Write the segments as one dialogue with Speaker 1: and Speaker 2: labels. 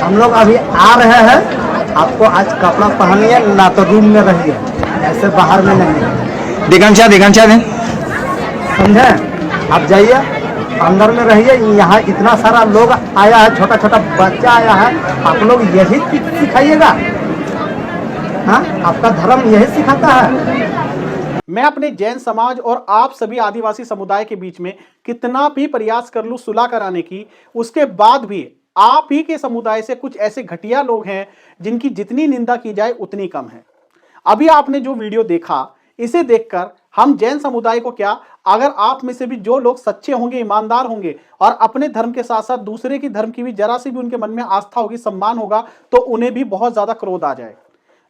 Speaker 1: हम लोग अभी आ रहे हैं, आपको आज कपड़ा पहनिए ना तो रूम में रहिए, ऐसे बाहर में नहीं।
Speaker 2: दिगंचा दिगंचा दें।
Speaker 1: समझे? आप जाइए अंदर में रहिए। यहाँ इतना सारा लोग आया है, छोटा छोटा बच्चा आया है, आप लोग यही सिखाइएगा? हाँ, आपका धर्म यही सिखाता है?
Speaker 3: मैं अपने जैन समाज और आप सभी आदिवासी समुदाय के बीच में कितना भी प्रयास कर लूं सुलह कराने की, उसके बाद भी आप ही के समुदाय से कुछ ऐसे घटिया लोग हैं जिनकी जितनी निंदा की जाए उतनी कम है। अभी आपने जो वीडियो देखा, इसे देखकर हम जैन समुदाय को क्या, अगर आप में से भी जो लोग सच्चे होंगे, ईमानदार होंगे और अपने धर्म के साथ साथ दूसरे की धर्म की भी जरा सी भी उनके मन में आस्था होगी, सम्मान होगा, तो उन्हें भी बहुत ज्यादा क्रोध आ जाए।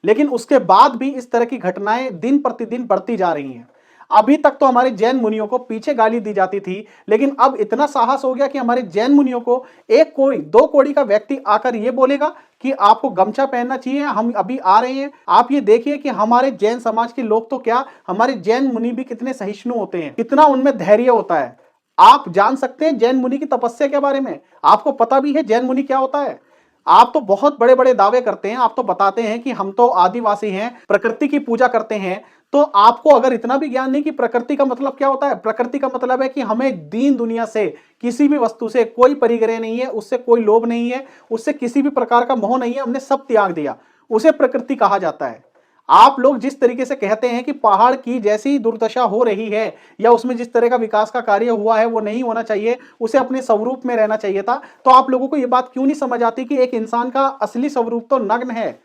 Speaker 3: लेकिन उसके बाद भी इस तरह की घटनाएं दिन प्रतिदिन बढ़ती जा रही हैं। अभी तक तो हमारे जैन मुनियों को पीछे गाली दी जाती थी, लेकिन अब इतना साहस हो गया कि हमारे जैन मुनियों को एक कोई दो कोड़ी का व्यक्ति आकर यह बोलेगा कि आपको गमछा पहनना चाहिए, हम अभी आ रहे हैं। आप ये देखिए कि हमारे जैन समाज के लोग तो क्या, हमारे जैन मुनि भी कितने सहिष्णु होते हैं, कितना उनमें धैर्य होता है। आप जान सकते हैं जैन मुनि की तपस्या के बारे में? आपको पता भी है जैन मुनि क्या होता है? आप तो बहुत बड़े बड़े दावे करते हैं, आप तो बताते हैं कि हम तो आदिवासी हैं, प्रकृति की पूजा करते हैं। तो आपको अगर इतना भी ज्ञान नहीं कि प्रकृति का मतलब क्या होता है? प्रकृति का मतलब है कि हमें दीन दुनिया से किसी भी वस्तु से कोई परिग्रह नहीं है, उससे कोई लोभ नहीं है, उससे किसी भी प्रकार का मोह नहीं है, हमने सब त्याग दिया, उसे प्रकृति कहा जाता है। आप लोग जिस तरीके से कहते हैं कि पहाड़ की जैसी दुर्दशा हो रही है या उसमें जिस तरह का विकास का कार्य हुआ है वो नहीं होना चाहिए, उसे अपने स्वरूप में रहना चाहिए था, तो आप लोगों को यह बात क्यों नहीं समझ आती कि एक इंसान का असली स्वरूप तो नग्न है।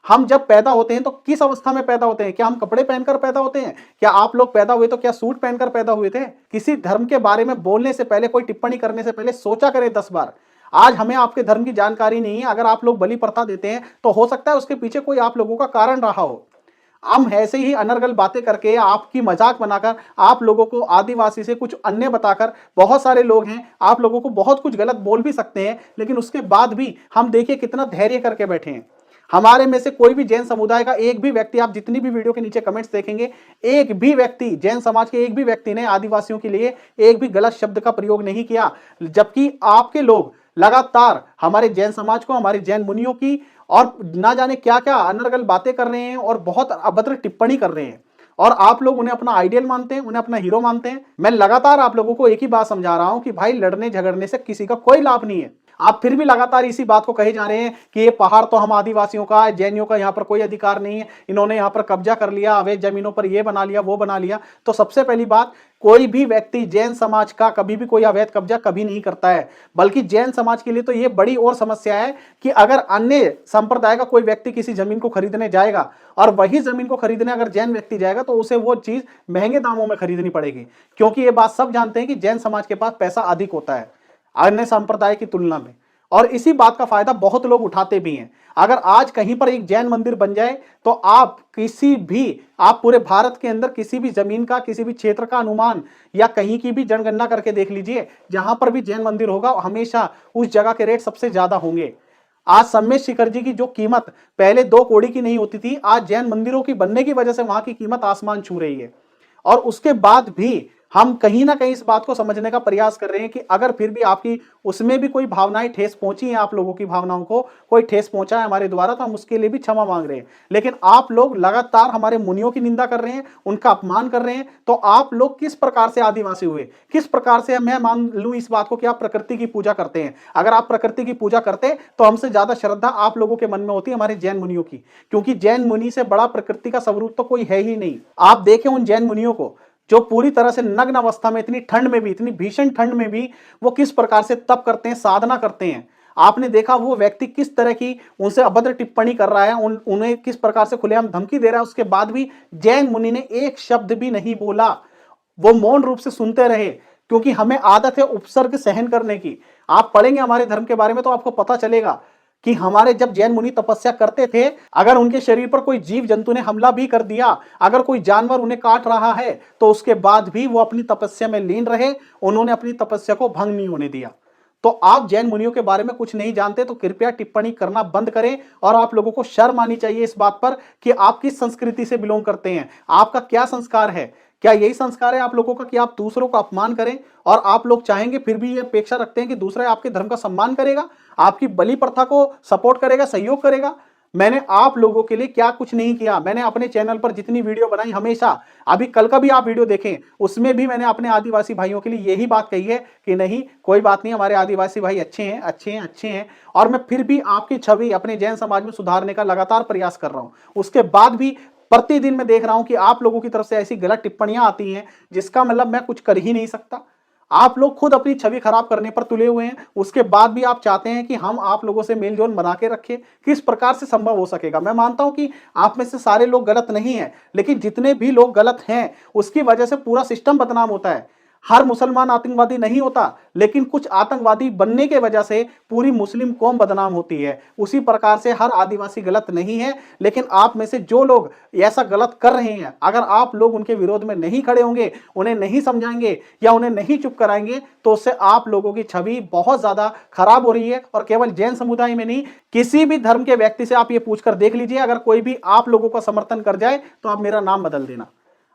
Speaker 3: हम जब पैदा होते हैं तो किस अवस्था में पैदा होते हैं? क्या हम कपड़े पहनकर पैदा होते हैं? क्या आप लोग पैदा हुए तो क्या सूट पहनकर पैदा हुए थे? किसी धर्म के बारे में बोलने से पहले, कोई टिप्पणी करने से पहले सोचा करें 10 बार। आज हमें आपके धर्म की जानकारी नहीं है, अगर आप लोग बलि प्रथा देते हैं तो हो सकता है उसके पीछे कोई आप लोगों का कारण रहा हो। हम ऐसे ही अनर्गल बातें करके, आपकी मजाक बनाकर, आप लोगों को आदिवासी से कुछ अन्य बताकर, बहुत सारे लोग हैं आप लोगों को बहुत कुछ गलत बोल भी सकते हैं, लेकिन उसके बाद भी हम देखिए कितना धैर्य करके बैठे हैं। हमारे में से कोई भी जैन समुदाय का एक भी व्यक्ति, आप जितनी भी वीडियो के नीचे कमेंट्स देखेंगे, एक भी व्यक्ति, जैन समाज के एक भी व्यक्ति ने आदिवासियों के लिए एक भी गलत शब्द का प्रयोग नहीं किया। जबकि आपके लोग लगातार हमारे जैन समाज को, हमारे जैन मुनियों की और ना जाने क्या क्या अनर्गल बातें कर रहे हैं और बहुत अभद्र टिप्पणी कर रहे हैं, और आप लोग उन्हें अपना आइडियल मानते हैं, उन्हें अपना हीरो मानते हैं। मैं लगातार आप लोगों को एक ही बात समझा रहा हूं कि भाई लड़ने झगड़ने से किसी का कोई लाभ नहीं है। आप फिर भी लगातार इसी बात को कहे जा रहे हैं कि ये पहाड़ तो हम आदिवासियों का है, जैनियों का यहाँ पर कोई अधिकार नहीं है, इन्होंने यहाँ पर कब्जा कर लिया, अवैध जमीनों पर ये बना लिया, वो बना लिया। तो सबसे पहली बात, कोई भी व्यक्ति जैन समाज का कभी भी कोई अवैध कब्जा कभी नहीं करता है। बल्कि जैन समाज के लिए तो ये बड़ी और समस्या है कि अगर अन्य संप्रदाय का कोई व्यक्ति किसी जमीन को खरीदने जाएगा और वही जमीन को खरीदने अगर जैन व्यक्ति जाएगा तो उसे वो चीज महंगे दामों में खरीदनी पड़ेगी, क्योंकि ये बात सब जानते हैं कि जैन समाज के पास पैसा अधिक होता है अन्य संप्रदाय की तुलना में, और इसी बात का फायदा बहुत लोग उठाते भी हैं। अगर आज कहीं पर एक जैन मंदिर बन जाए तो आप पूरे भारत के अंदर किसी भी जमीन का, किसी भी क्षेत्र का अनुमान या कहीं की भी जनगणना करके देख लीजिए, जहां पर भी जैन मंदिर होगा हमेशा उस जगह के रेट सबसे ज्यादा होंगे। आज सम्मेद शिखर जी की जो कीमत पहले 2 कौड़ी की नहीं होती थी, आज जैन मंदिरों की बनने की वजह से वहां की कीमत आसमान छू रही है। और उसके बाद भी हम कहीं ना कहीं इस बात को समझने का प्रयास कर रहे हैं कि अगर फिर भी आपकी उसमें भी कोई भावनाएं ठेस पहुंची है, आप लोगों की भावनाओं को कोई ठेस पहुंचा है हमारे द्वारा, तो हम उसके लिए भी क्षमा मांग रहे हैं। लेकिन आप लोग लगातार हमारे मुनियों की निंदा कर रहे हैं, उनका अपमान कर रहे हैं। तो आप लोग किस प्रकार से आदिवासी हुए? किस प्रकार से मैं मान लूं इस बात को कि आप प्रकृति की पूजा करते हैं? अगर आप प्रकृति की पूजा करते तो हमसे ज्यादा श्रद्धा आप लोगों के मन में होती हमारे जैन मुनियों की, क्योंकि जैन मुनि से बड़ा प्रकृति का स्वरूप तो कोई है ही नहीं। आप देखें उन जैन मुनियों को जो पूरी तरह से नग्न अवस्था में, इतनी ठंड में भी, इतनी भीषण ठंड में भी वो किस प्रकार से तप करते हैं, साधना करते हैं। आपने देखा वो व्यक्ति किस तरह की उनसे अभद्र टिप्पणी कर रहा है, उन्हें किस प्रकार से खुलेआम धमकी दे रहा है, उसके बाद भी जैन मुनि ने एक शब्द भी नहीं बोला। वो मौन रूप से सुनते रहे, क्योंकि हमें आदत है उपसर्ग सहन करने की। आप पढ़ेंगे हमारे धर्म के बारे में तो आपको पता चलेगा कि हमारे जब जैन मुनि तपस्या करते थे, अगर उनके शरीर पर कोई जीव जंतु ने हमला भी कर दिया, अगर कोई जानवर उन्हें काट रहा है, तो उसके बाद भी वो अपनी तपस्या में लीन रहे, उन्होंने अपनी तपस्या को भंग नहीं होने दिया। तो आप जैन मुनियों के बारे में कुछ नहीं जानते तो कृपया टिप्पणी करना बंद करें, और आप लोगों को शर्म आनी चाहिए इस बात पर कि आप किस संस्कृति से बिलोंग करते हैं, आपका क्या संस्कार है। क्या यही संस्कार है आप लोगों का कि आप दूसरों का अपमान करें और आप लोग चाहेंगे फिर भी ये अपेक्षा रखते हैं कि दूसरा आपके धर्म का सम्मान करेगा, आपकी बलि प्रथा को सपोर्ट करेगा, सहयोग करेगा? मैंने आप लोगों के लिए क्या कुछ नहीं किया। मैंने अपने चैनल पर जितनी वीडियो बनाई हमेशा, अभी कल का भी आप वीडियो देखें, उसमें भी मैंने अपने आदिवासी भाइयों के लिए यही बात कही है कि नहीं, कोई बात नहीं, हमारे आदिवासी भाई अच्छे हैं, अच्छे हैं, अच्छे हैं। और मैं फिर भी आपकी छवि अपने जैन समाज में सुधारने का लगातार प्रयास कर रहा हूं। उसके बाद भी प्रतिदिन मैं देख रहा हूं कि आप लोगों की तरफ से ऐसी गलत टिप्पणियां आती हैं जिसका मतलब मैं कुछ कर ही नहीं सकता। आप लोग खुद अपनी छवि खराब करने पर तुले हुए हैं, उसके बाद भी आप चाहते हैं कि हम आप लोगों से मेलजोल बना के रखें। किस प्रकार से संभव हो सकेगा? मैं मानता हूं कि आप में से सारे लोग गलत नहीं हैं, लेकिन जितने भी लोग गलत हैं उसकी वजह से पूरा सिस्टम बदनाम होता है। हर मुसलमान आतंकवादी नहीं होता, लेकिन कुछ आतंकवादी बनने के वजह से पूरी मुस्लिम कौम बदनाम होती है। उसी प्रकार से हर आदिवासी गलत नहीं है, लेकिन आप में से जो लोग ऐसा गलत कर रहे हैं, अगर आप लोग उनके विरोध में नहीं खड़े होंगे, उन्हें नहीं समझाएंगे या उन्हें नहीं चुप कराएंगे, तो उससे आप लोगों की छवि बहुत ज्यादा खराब हो रही है। और केवल जैन समुदाय में नहीं, किसी भी धर्म के व्यक्ति से आप ये पूछकर देख लीजिए, अगर कोई भी आप लोगों का समर्थन कर जाए तो आप मेरा नाम बदल देना।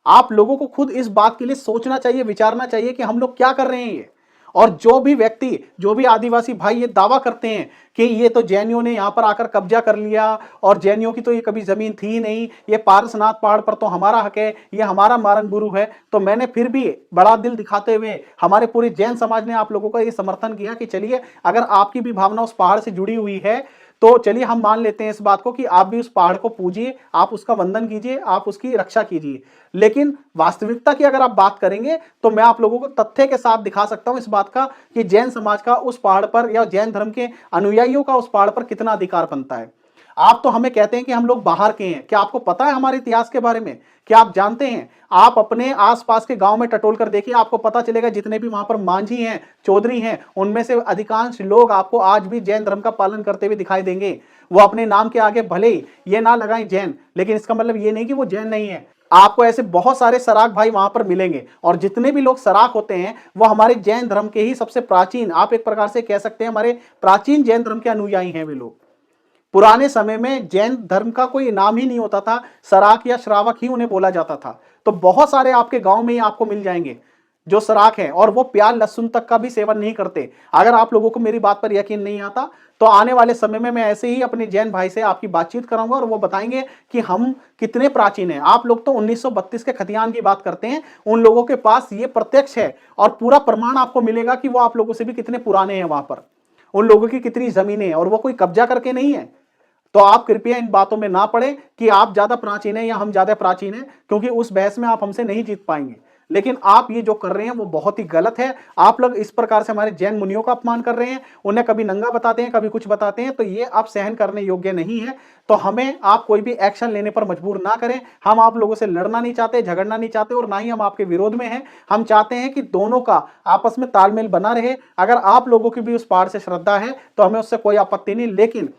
Speaker 3: आप लोगों को खुद इस बात के लिए सोचना चाहिए, विचारना चाहिए कि हम लोग क्या कर रहे हैं ये। और जो भी व्यक्ति, जो भी आदिवासी भाई ये दावा करते हैं कि ये तो जैनियों ने यहाँ पर आकर कब्जा कर लिया और जैनियों की तो ये कभी जमीन थी ही नहीं, ये पारसनाथ पहाड़ पर तो हमारा हक है, ये हमारा मारंग गुरु है, तो मैंने फिर भी बड़ा दिल दिखाते हुए हमारे पूरे जैन समाज ने आप लोगों का ये समर्थन किया कि चलिए, अगर आपकी भी भावना उस पहाड़ से जुड़ी हुई है तो चलिए हम मान लेते हैं इस बात को कि आप भी उस पहाड़ को पूजिए, आप उसका वंदन कीजिए, आप उसकी रक्षा कीजिए। लेकिन वास्तविकता की अगर आप बात करेंगे तो मैं आप लोगों को तथ्य के साथ दिखा सकता हूं इस बात का कि जैन समाज का उस पहाड़ पर या जैन धर्म के अनुयायियों का उस पहाड़ पर कितना अधिकार बनता है। आप तो हमें कहते हैं कि हम लोग बाहर के हैं। क्या आपको पता है हमारे इतिहास के बारे में? क्या आप जानते हैं? आप अपने आसपास के गांव में टटोल कर देखिए, आपको पता चलेगा जितने भी वहां पर मांझी हैं, चौधरी हैं, उनमें से अधिकांश लोग आपको आज भी जैन धर्म का पालन करते हुए दिखाई देंगे। वो अपने नाम के आगे भले ही ये ना लगाएं जैन, लेकिन इसका मतलब ये नहीं कि वो जैन नहीं है। आपको ऐसे बहुत सारे सराक भाई वहां पर मिलेंगे, और जितने भी लोग सराक होते हैं वो हमारे जैन धर्म के ही सबसे प्राचीन, आप एक प्रकार से कह सकते हैं हमारे प्राचीन जैन धर्म के अनुयायी हैं वे लोग। पुराने समय में जैन धर्म का कोई नाम ही नहीं होता था, सराक या श्रावक ही उन्हें बोला जाता था। तो बहुत सारे आपके गांव में ही आपको मिल जाएंगे जो सराक हैं, और वो प्याज लहसुन तक का भी सेवन नहीं करते। अगर आप लोगों को मेरी बात पर यकीन नहीं आता तो आने वाले समय में मैं ऐसे ही अपने जैन भाई से आपकी बातचीत कराऊंगा और वो बताएंगे कि हम कितने प्राचीन हैं। आप लोग तो 1932 के खतियान की बात करते हैं, उन लोगों के पास ये प्रत्यक्ष है और पूरा प्रमाण आपको मिलेगा कि वो आप लोगों से भी कितने पुराने हैं, वहां पर उन लोगों की कितनी जमीनें हैं, और वो कोई कब्जा करके नहीं है। तो आप कृपया इन बातों में ना पड़े कि आप ज्यादा प्राचीन हैं या हम ज्यादा प्राचीन हैं, क्योंकि उस बहस में आप हमसे नहीं जीत पाएंगे। लेकिन आप ये जो कर रहे हैं वो बहुत ही गलत है। आप लोग इस प्रकार से हमारे जैन मुनियों का अपमान कर रहे हैं, उन्हें कभी नंगा बताते हैं, कभी कुछ बताते हैं, तो ये आप सहन करने योग्य नहीं है। तो हमें आप कोई भी एक्शन लेने पर मजबूर ना करें। हम आप लोगों से लड़ना नहीं चाहते, झगड़ना नहीं चाहते, और ना ही हम आपके विरोध में हैं। हम चाहते हैं कि दोनों का आपस में तालमेल बना रहे। अगर आप लोगों की भी उस पहाड़ से श्रद्धा है तो हमें उससे कोई आपत्ति नहीं, लेकिन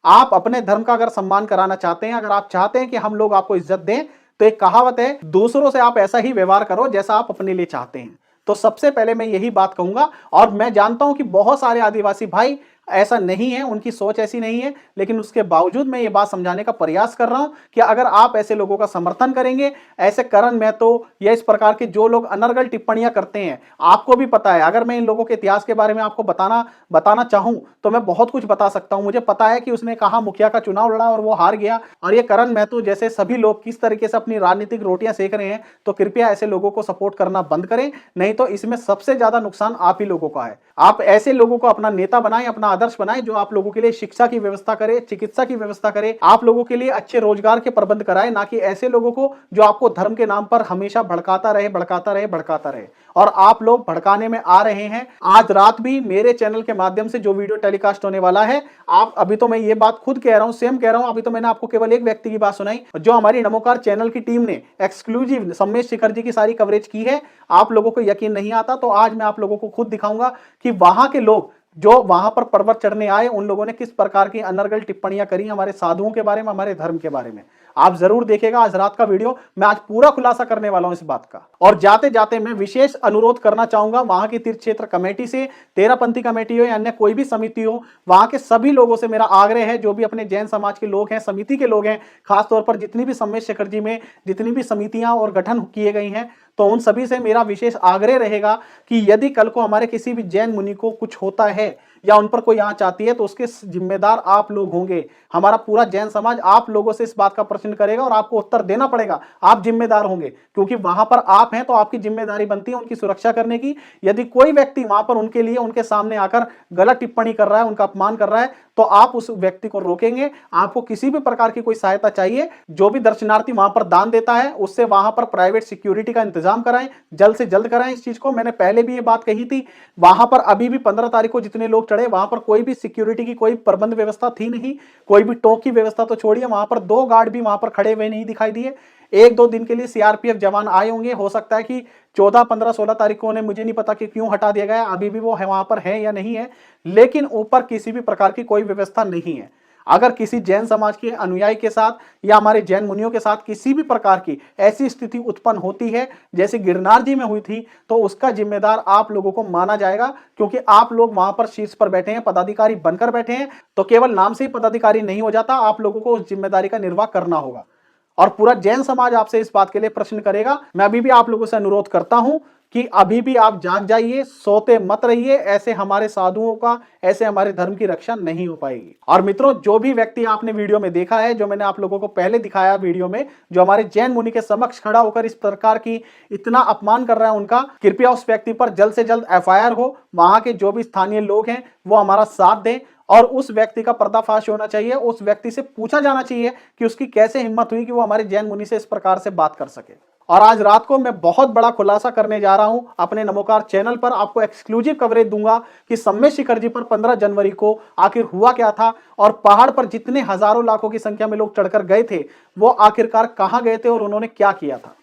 Speaker 3: आप अपने धर्म का अगर सम्मान कराना चाहते हैं, अगर आप चाहते हैं कि हम लोग आपको इज्जत दें, तो एक कहावत है, दूसरों से आप ऐसा ही व्यवहार करो जैसा आप अपने लिए चाहते हैं। तो सबसे पहले मैं यही बात कहूंगा, और मैं जानता हूं कि बहुत सारे आदिवासी भाई ऐसा नहीं है, उनकी सोच ऐसी नहीं है, लेकिन उसके बावजूद मैं ये बात समझाने का प्रयास कर रहा हूं कि अगर आप ऐसे लोगों का समर्थन करेंगे, ऐसे करण महतो या इस प्रकार के जो लोग अनर्गल टिप्पणियां करते हैं, आपको भी पता है, अगर मैं इन लोगों के इतिहास के बारे में आपको बताना चाहूं तो मैं बहुत कुछ बता सकता हूं। मुझे पता है कि उसने कहा मुखिया का चुनाव लड़ा और वो हार गया, और ये करण महतो जैसे सभी लोग किस तरीके से अपनी राजनीतिक रोटियां सेक रहे हैं। तो कृपया ऐसे लोगों को सपोर्ट करना बंद करें, नहीं तो इसमें सबसे ज्यादा नुकसान आप ही लोगों का है। आप ऐसे लोगों को अपना नेता बनाएं, अपना आदर्श बनाएं, जो आप लोगों के लिए शिक्षा की व्यवस्था करे, चिकित्सा की व्यवस्था करे, आप लोगों के लिए अच्छे रोजगार के प्रबंध कराए, ना कि ऐसे लोगों को जो आपको धर्म के नाम पर हमेशा भड़काता रहे, भड़काता रहे, भड़काता रहे। और आप लोग भड़काने में आ रहे हैं। आज रात भी मेरे चैनल के माध्यम से जो वीडियो टेलीकास्ट होने वाला है, आप अभी तो मैं ये बात खुद कह रहा हूं, सेम कह रहा हूं, अभी तो मैंने आपको केवल एक व्यक्ति की बात सुनाई, जो हमारी नमोकार चैनल की टीम ने एक्सक्लूसिव सम्मेश शिखर जी की सारी कवरेज की है। आप लोगों को यकीन नहीं आता, तो आज मैं आप लोगों को खुद दिखाऊंगा कि वहां के लोग जो वहां पर पर्वत चढ़ने आए, उन लोगों ने किस प्रकार की अनर्गल टिप्पणियां करी हमारे साधुओं के बारे में, हमारे धर्म के बारे में। आप जरूर देखिएगा आज रात का वीडियो, मैं आज पूरा खुलासा करने वाला हूं इस बात का। और जाते जाते मैं विशेष अनुरोध करना चाहूंगा वहां की तीर्थ क्षेत्र कमेटी से, तेरापंथी कमेटी हो या अन्य कोई भी समिति हो, वहां के सभी लोगों से मेरा आग्रह है, जो भी अपने जैन समाज के लोग हैं, समिति के लोग हैं, खासतौर पर जितनी भी सम्मेश शिखर जी में जितनी भी समितियां और गठन किए गई हैं, तो उन सभी से मेरा विशेष आग्रह रहेगा कि यदि कल को हमारे किसी भी जैन मुनि को कुछ होता है या उन पर कोई आंच आती है तो उसके जिम्मेदार आप लोग होंगे। हमारा पूरा जैन समाज आप लोगों से इस बात का प्रश्न करेगा और आपको उत्तर देना पड़ेगा। आप जिम्मेदार होंगे क्योंकि वहां पर आप हैं, तो आपकी जिम्मेदारी बनती है उनकी सुरक्षा करने की। यदि कोई व्यक्ति वहां पर उनके लिए उनके सामने आकर गलत टिप्पणी कर रहा है, उनका अपमान कर रहा है, तो आप उस व्यक्ति को रोकेंगे। आपको किसी भी प्रकार की कोई सहायता चाहिए, जो भी दर्शनार्थी वहां पर दान देता है उससे वहां पर प्राइवेट सिक्योरिटी का इंतजाम कराएं, जल्द से जल्द कराएं इस चीज को। मैंने पहले भी ये बात कही थी, वहां पर अभी भी 15 तारीख को जितने लोग चढ़े वहां पर कोई भी सिक्योरिटी की कोई प्रबंध व्यवस्था थी नहीं, कोई भी टोक की व्यवस्था तो छोड़िए, वहां पर 2 गार्ड भी वहां पर खड़े हुए नहीं दिखाई दिए। 1-2 दिन के लिए सीआरपीएफ जवान आए होंगे, हो सकता है कि 14, 15, 16 तारीख को उन्हें, मुझे नहीं पता कि क्यों हटा दिया गया, अभी भी वो है वहां पर है या नहीं है, लेकिन ऊपर किसी भी प्रकार की कोई व्यवस्था नहीं है। अगर किसी जैन समाज के अनुयायी के साथ या हमारे जैन मुनियों के साथ किसी भी प्रकार की ऐसी स्थिति उत्पन्न होती है जैसे गिरनार जी में हुई थी, तो उसका जिम्मेदार आप लोगों को माना जाएगा, क्योंकि आप लोग वहां पर शीर्ष पर बैठे हैं, पदाधिकारी बनकर बैठे हैं। तो केवल नाम से ही पदाधिकारी नहीं हो जाता, आप लोगों को उस जिम्मेदारी का निर्वाह करना होगा और पूरा जैन समाज आपसे इस बात के लिए प्रश्न करेगा। मैं अभी भी आप लोगों से अनुरोध करता हूं कि अभी भी आप जाग जाइए, सोते मत रहिए। ऐसे हमारे साधुओं का, ऐसे हमारे धर्म की रक्षा नहीं हो पाएगी। और मित्रों, जो भी व्यक्ति आपने वीडियो में देखा है, जो मैंने आप लोगों को पहले दिखाया वीडियो में, जो हमारे जैन मुनि के समक्ष खड़ा होकर इस प्रकार की इतना अपमान कर रहा है, उनका कृपया उस व्यक्ति पर जल्द से जल्द एफआईआर हो। वहां के जो भी स्थानीय लोग हैं वो हमारा साथ दें और उस व्यक्ति का पर्दाफाश होना चाहिए। उस व्यक्ति से पूछा जाना चाहिए कि उसकी कैसे हिम्मत हुई कि वो हमारे जैन मुनि से इस प्रकार से बात कर सके। और आज रात को मैं बहुत बड़ा खुलासा करने जा रहा हूं अपने नमोकार चैनल पर। आपको एक्सक्लूसिव कवरेज दूंगा कि सम्मेद शिखर जी पर 15 जनवरी को आखिर हुआ क्या था और पहाड़ पर जितने हजारों लाखों की संख्या में लोग चढ़कर गए थे वो आखिरकार कहां गए थे और उन्होंने क्या किया था।